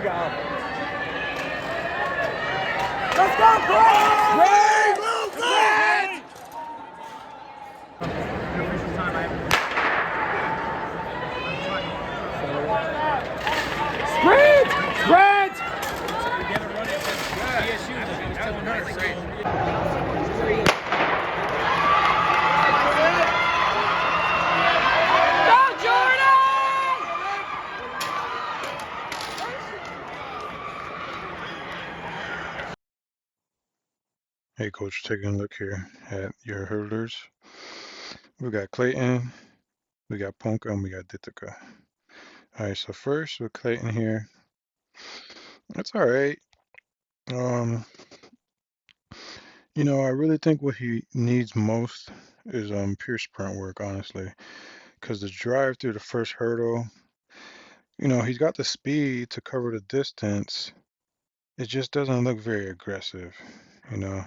go. Let's go, Clay! Great! Great! Sprint! Sprint! Go, Jordan! Hey coach, taking a look here at your hurdlers. We got Clayton, we got Ponka, and we got Ditka. Alright, so first with Clayton here, that's alright. I really think what he needs most is pure sprint work, honestly. Because the drive through the first hurdle, he's got the speed to cover the distance. It just doesn't look very aggressive, you know.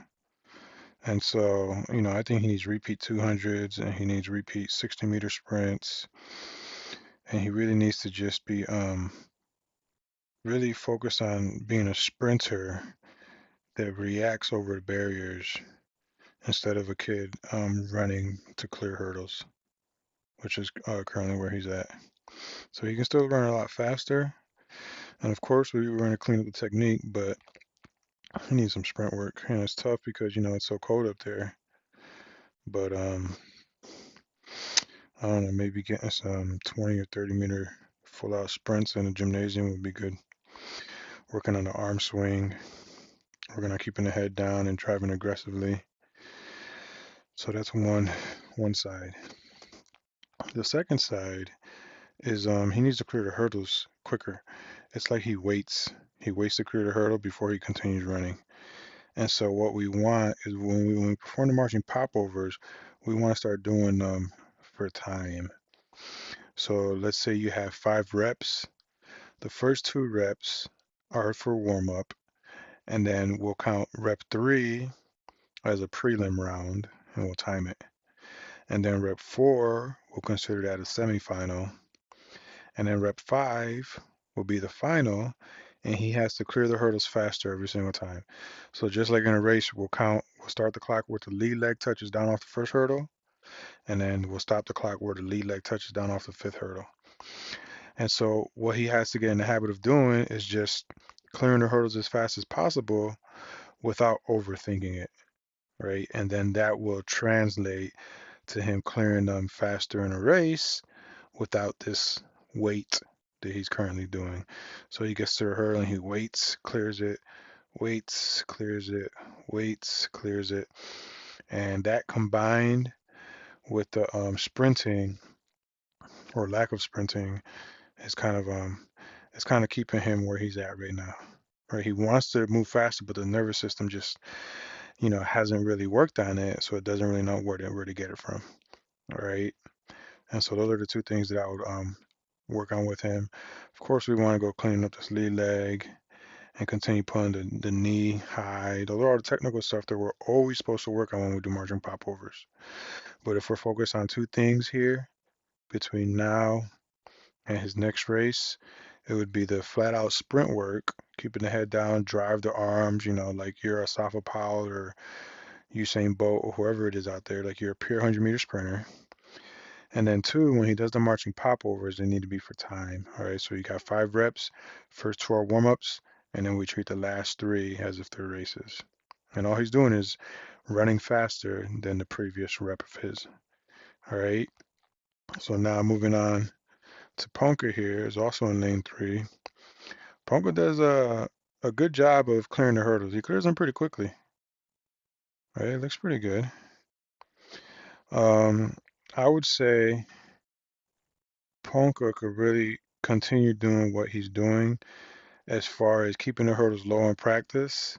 And so, I think he needs repeat 200s and he needs repeat 60-meter sprints. And he really needs to just be really focused on being a sprinter that reacts over the barriers instead of a kid running to clear hurdles, which is currently where he's at. So he can still run a lot faster. And of course, we were going to clean up the technique, but he needs some sprint work. And it's tough because, it's so cold up there. But I don't know, maybe getting some 20 or 30-meter full-out sprints in the gymnasium would be good. Working on the arm swing, working on keeping the head down and driving aggressively. So that's one side. The second side is he needs to clear the hurdles quicker. It's like he waits to clear the hurdle before he continues running. And so what we want is when we perform the marching popovers, we want to start doing them for time. So let's say you have 5 reps. The first 2 reps are for warm up, and then we'll count rep 3 as a prelim round and we'll time it. And then rep 4, we'll consider that a semifinal. And then rep 5 will be the final, and he has to clear the hurdles faster every single time. So just like in a race, we'll start the clock where the lead leg touches down off the first hurdle, and then we'll stop the clock where the lead leg touches down off the 5th hurdle. And so what he has to get in the habit of doing is just clearing the hurdles as fast as possible without overthinking it, right? And then that will translate to him clearing them faster in a race without this wait that he's currently doing. So he gets to the hurdle and he waits, clears it, waits, clears it, waits, clears it. And that combined with the sprinting or lack of sprinting is kind of keeping him where he's at right now. Right? He wants to move faster, but the nervous system just, hasn't really worked on it, so it doesn't really know where to get it from. All right. And so those are the 2 things that I would work on with him. Of course, we want to go clean up this lead leg and continue putting the knee high. Those are all the technical stuff that we're always supposed to work on when we do marching popovers. But if we're focused on 2 things here between now and his next race, it would be the flat out sprint work, keeping the head down, drive the arms, like you're a Safa Powell or Usain Bolt or whoever it is out there, like you're a pure 100-meter sprinter. And then 2, when he does the marching popovers, they need to be for time. All right, so you got 5 reps, first 2 are warm-ups, and then we treat the last 3 as if they're races. And all he's doing is running faster than the previous rep of his. All right, so now moving on to Ponka here, is also in lane 3. Ponka does a good job of clearing the hurdles. He clears them pretty quickly. All right, it looks pretty good. I would say Ponka could really continue doing what he's doing as far as keeping the hurdles low in practice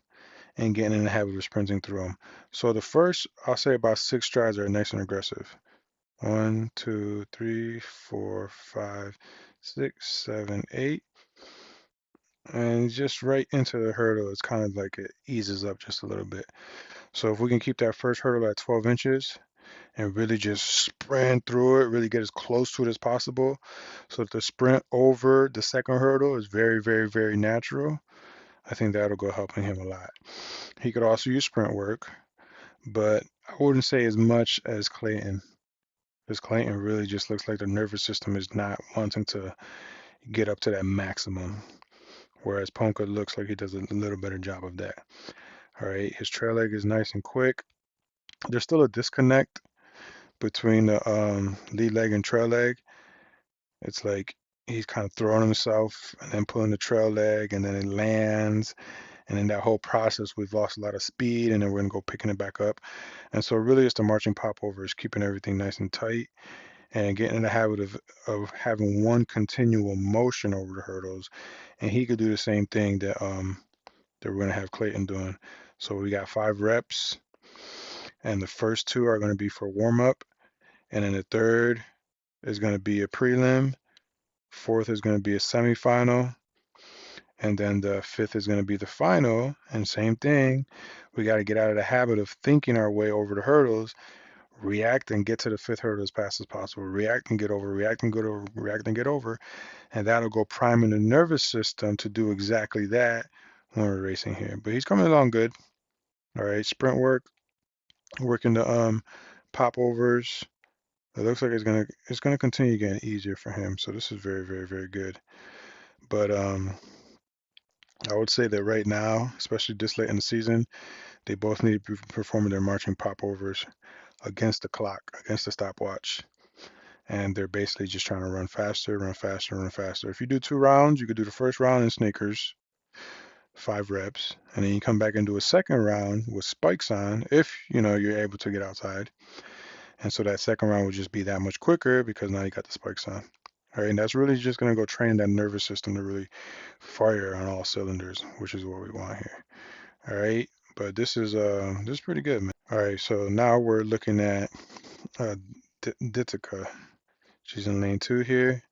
and getting in the habit of sprinting through them. So the first, I'll say about 6 strides are nice and aggressive. 1, 2, 3, 4, 5, 6, 7, 8. And just right into the hurdle, it's kind of like it eases up just a little bit. So if we can keep that first hurdle at 12 inches, and really just sprint through it, really get as close to it as possible. So that the sprint over the second hurdle is very, very, very natural. I think that'll go helping him a lot. He could also use sprint work, but I wouldn't say as much as Clayton, because Clayton really just looks like the nervous system is not wanting to get up to that maximum, whereas Ponka looks like he does a little better job of that. All right, his trail leg is nice and quick. There's still a disconnect between the lead leg and trail leg. It's like he's kind of throwing himself and then pulling the trail leg, and then it lands. And in that whole process, we've lost a lot of speed, and then we're gonna go picking it back up. And so really it's the marching popovers, keeping everything nice and tight and getting in the habit of having one continual motion over the hurdles. And he could do the same thing that we're gonna have Clayton doing. So we got 5 reps, and the first 2 are gonna be for warm up, and then the third is gonna be a prelim, fourth is gonna be a semifinal, and then the fifth is going to be the final. And same thing, we got to get out of the habit of thinking our way over the hurdles, react and get to the fifth hurdle as fast as possible, react and get over, react and get over, react and get over. And that'll go priming the nervous system to do exactly that when we're racing here. But he's coming along good. All right, sprint work, working the popovers. It looks like it's gonna continue getting easier for him. So this is very, very, very good. But I would say that right now, especially this late in the season, they both need to be performing their marching popovers against the clock, against the stopwatch. And they're basically just trying to run faster, run faster, run faster. If you do 2 rounds, you could do the first round in sneakers, 5 reps, and then you come back and do a second round with spikes on, if you're able to get outside. And so that second round would just be that much quicker because now you got the spikes on. All right, and that's really just going to go train that nervous system to really fire on all cylinders, which is what we want here. All right, but this is pretty good, man. All right, so now we're looking at Ditka. She's in lane 2 here,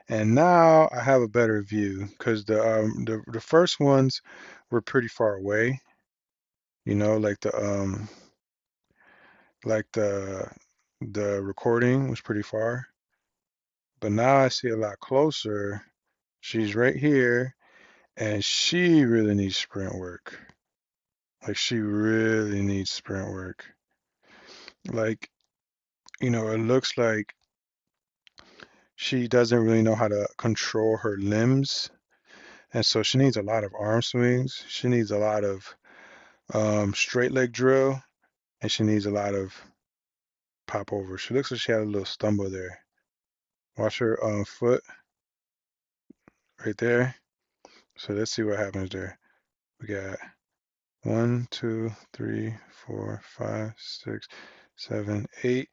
and now I have a better view because the first ones were pretty far away. Like the recording was pretty far, but now I see a lot closer. She's right here, and she really needs sprint work. Like she really needs sprint work. Like, it looks like she doesn't really know how to control her limbs. And so she needs a lot of arm swings. She needs a lot of straight leg drill, and she needs a lot of pop over. She looks like she had a little stumble there. Watch her foot right there. So let's see what happens there. We got 1, 2, 3, 4, 5, 6, 7, 8.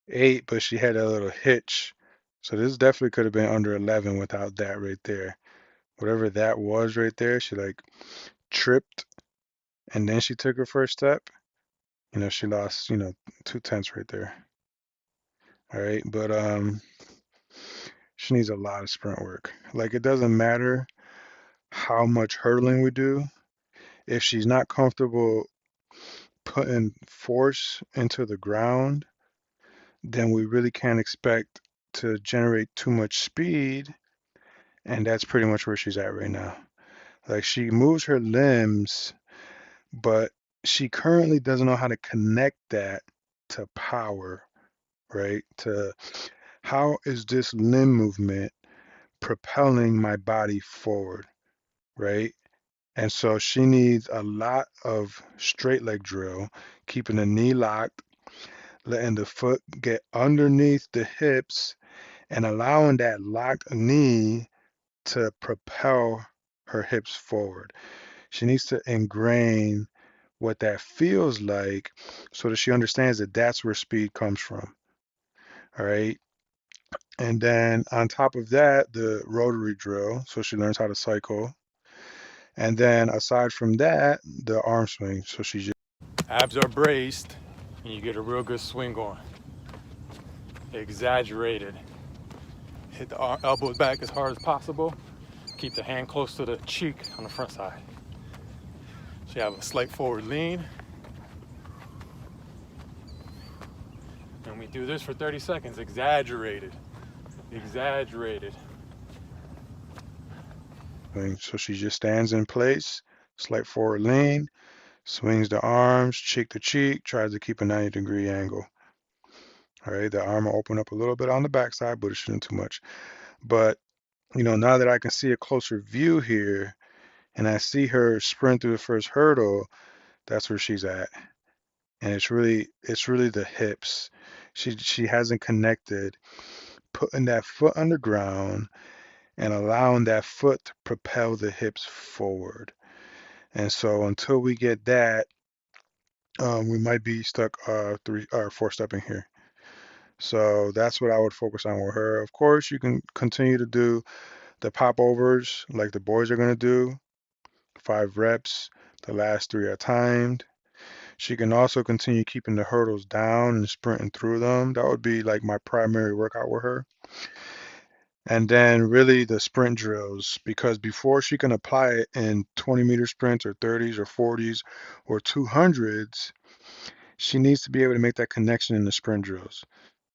8, but she had a little hitch. So this definitely could have been under 11 without that right there. Whatever that was right there, she like tripped and then she took her first step. She lost, 2/10 right there. All right, but she needs a lot of sprint work. Like it doesn't matter how much hurdling we do. If she's not comfortable putting force into the ground, then we really can't expect to generate too much speed. And that's pretty much where she's at right now. Like she moves her limbs, but she currently doesn't know how to connect that to power, right? To how is this limb movement propelling my body forward, right? And so she needs a lot of straight leg drill, keeping the knee locked, letting the foot get underneath the hips, and allowing that locked knee to propel her hips forward. She needs to ingrain what that feels like so that she understands that that's where speed comes from. All right. And then on top of that, the rotary drill, so she learns how to cycle. And then aside from that, the arm swing. So she just abs are braced and you get a real good swing going. Exaggerated. Hit the elbows back as hard as possible. Keep the hand close to the cheek on the front side. So you have a slight forward lean. do this for 30 seconds. Exaggerated. Exaggerated. So she just stands in place, slight forward lean, swings the arms cheek to cheek, tries to keep a 90-degree angle. All right, the arm will open up a little bit on the backside, but it shouldn't too much. But, now that I can see a closer view here and I see her sprint through the first hurdle, that's where she's at. And it's really the hips. She hasn't connected, putting that foot on the ground and allowing that foot to propel the hips forward. And so until we get that, we might be stuck three or four stepping here. So that's what I would focus on with her. Of course, you can continue to do the popovers like the boys are going to do, 5 reps. The last 3 are timed. She can also continue keeping the hurdles down and sprinting through them. That would be like my primary workout with her. And then really the sprint drills, because before she can apply it in 20-meter sprints or 30s or 40s or 200s, she needs to be able to make that connection in the sprint drills.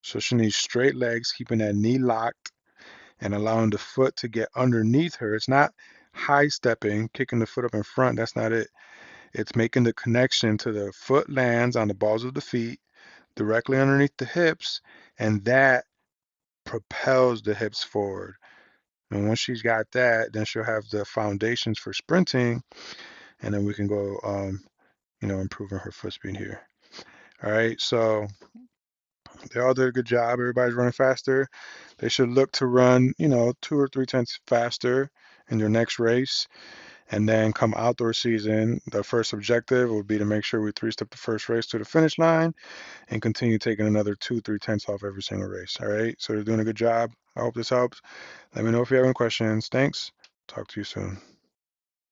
So she needs straight legs, keeping that knee locked and allowing the foot to get underneath her. It's not high stepping, kicking the foot up in front. That's not it. It's making the connection to the foot lands on the balls of the feet directly underneath the hips, and that propels the hips forward. And once she's got that, then she'll have the foundations for sprinting, and then we can go, improving her foot speed here. All right, so they all did a good job. Everybody's running faster. They should look to run, 2 or 3 tenths faster in their next race. And then come outdoor season, the first objective would be to make sure we 3-step the first race to the finish line and continue taking another 2, 3 tenths off every single race. All right, so they're doing a good job. I hope this helps. Let me know if you have any questions. Thanks. Talk to you soon.